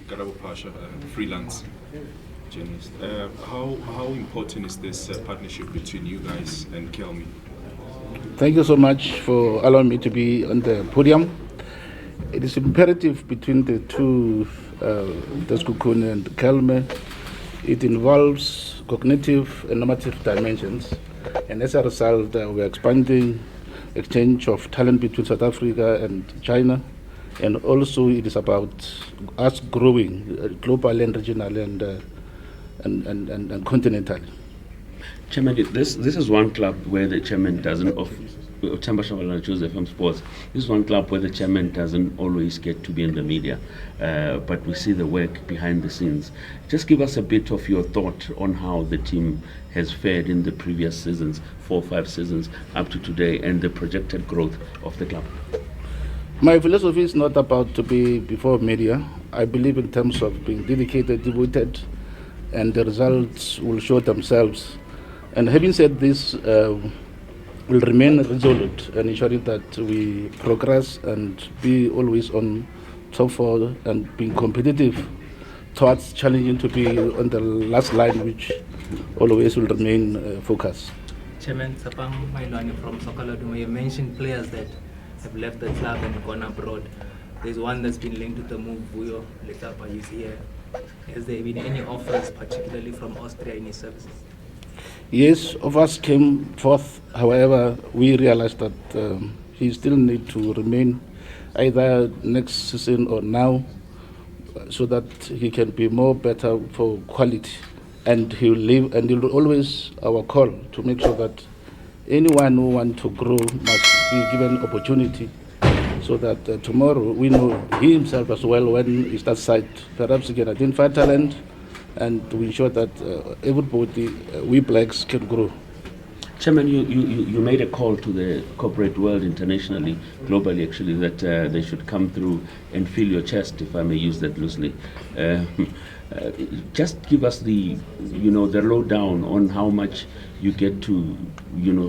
Karabo Pasha, freelance journalist. How important is this partnership between you guys and Kelmi? Thank you so much for allowing me to be on the podium. It is imperative between the two, Sekhukhune and Kelme. It involves cognitive and normative dimensions, and as a result, we are expanding exchange of talent between South Africa and China, and also it is about us growing globally and regionally and continentally. Chairman, this is one club where the chairman doesn't Joseph from Sports. This is one club where the chairman doesn't always get to be in the media, but we see the work behind the scenes. Just give us a bit of your thought on how the team has fared in the previous seasons, 4 or 5 seasons up to today, and the projected growth of the club. My philosophy is not about to be before media. I believe in terms of being dedicated, devoted, and the results will show themselves. And having said this, will remain resolute and ensuring that we progress and be always on top forward and being competitive towards challenging to be on the last line, which always will remain focused. Chairman Sapang Mailwane from Sokaladuma, you mentioned players that have left the club and gone abroad. There's one that's been linked to the move, Vuyo Letapa is here. Has there been any offers, particularly from Austria, in his services? Yes, offers came forth. However, we realized that he still needs to remain either next season or now, so that he can be more better for quality. And he will live, and it will always our call to make sure that anyone who wants to grow must be given opportunity, so that tomorrow we know he himself as well when he starts side, perhaps he can identify talent and to ensure that everybody, we blacks, can grow. Chairman, you made a call to the corporate world internationally, globally actually, that they should come through and fill your chest, if I may use that loosely. Just give us the lowdown on how much you get to,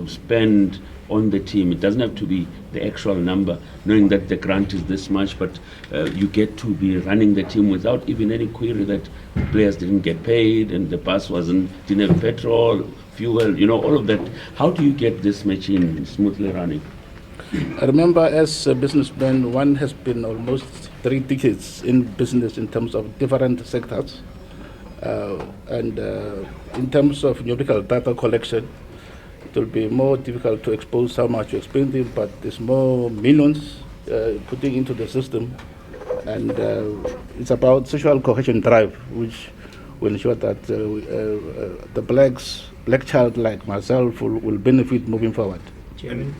spend on the team. It doesn't have to be the actual number, knowing that the grant is this much, but you get to be running the team without even any query that players didn't get paid and the bus didn't have petrol, fuel, all of that. How do you get this machine smoothly running? I remember as a businessman, one has been almost 3 decades in business in terms of different sectors. And in terms of numerical data collection, it will be more difficult to expose how much you're spending, but there's more millions putting into the system. And it's about social cohesion drive, which will ensure that the black child like myself will benefit moving forward. Chairman,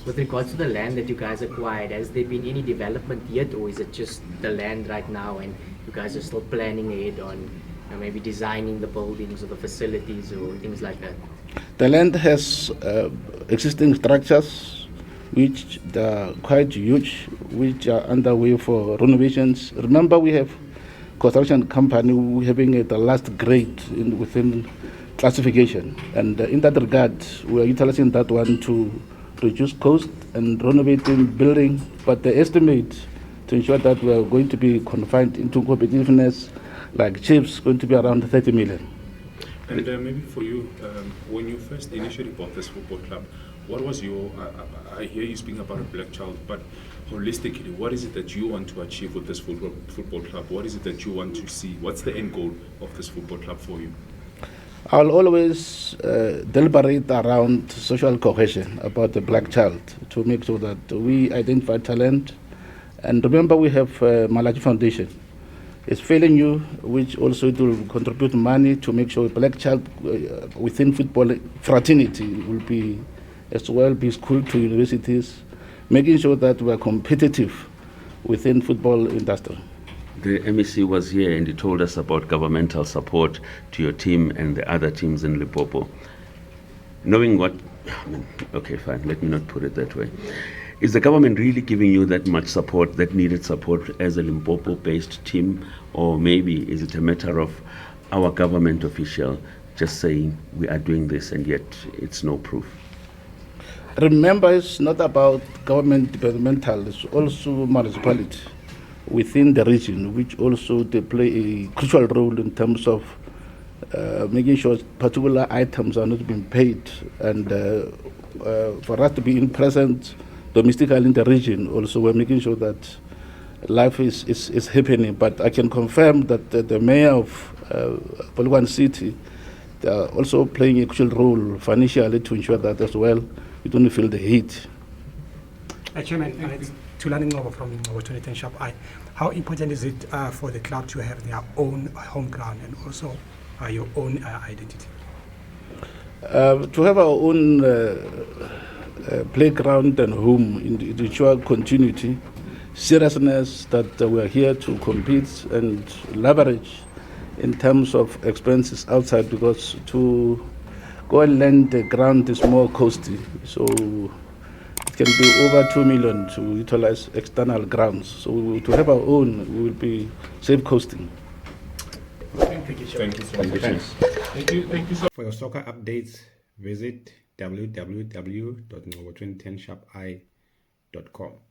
with regards to the land that you guys acquired, has there been any development yet, or is it just the land right now and you guys are still planning ahead on maybe designing the buildings or the facilities or things like that? The land has existing structures which are quite huge, which are underway for renovations. Remember, we have construction company having the last grade within classification, and in that regard, we are utilizing that one to reduce cost and renovating building. But the estimate to ensure that we are going to be confined into competitiveness, like chips, going to be around 30 million. And maybe for you, when you first initially bought this football club, what was your, I hear you speaking about a black child, but holistically, what is it that you want to achieve with this football club? What is it that you want to see? What's the end goal of this football club for you? I'll always deliberate around social cohesion about the black child to make sure that we identify talent. And remember, we have Malatji Foundation. It's failing you, which also it will contribute money to make sure a black child within football fraternity will be as well be schooled to universities, making sure that we are competitive within football industry. The MEC was here and he told us about governmental support to your team and the other teams in Limpopo. Knowing what, okay, fine, let me not put it that way. Is the government really giving you that much support, that needed support as a Limpopo-based team? Or maybe is it a matter of our government official just saying we are doing this and yet it's no proof? Remember, it's not about government departmental, it's also municipality within the region, which also they play a crucial role in terms of making sure particular items are not being paid, and for us to be in present domestically in the region, also we're making sure that life is happening. But I can confirm that the mayor of Polokwane City, they are also playing a crucial role financially to ensure that as well we don't feel the heat. Chairman, it's Tulani Ngobo from our 2010 Shop I. How important is it for the club to have their own home ground and also your own identity? To have our own playground and home in ensure continuity, seriousness that we are here to compete and leverage in terms of expenses outside, because to go and lend the ground is more costly. So it can be over 2 million to utilize external grounds. So to have our own, we will be safe costing. Thank you so much. Thank you so much. For your soccer updates, visit www.ngobo2010sharpi.com.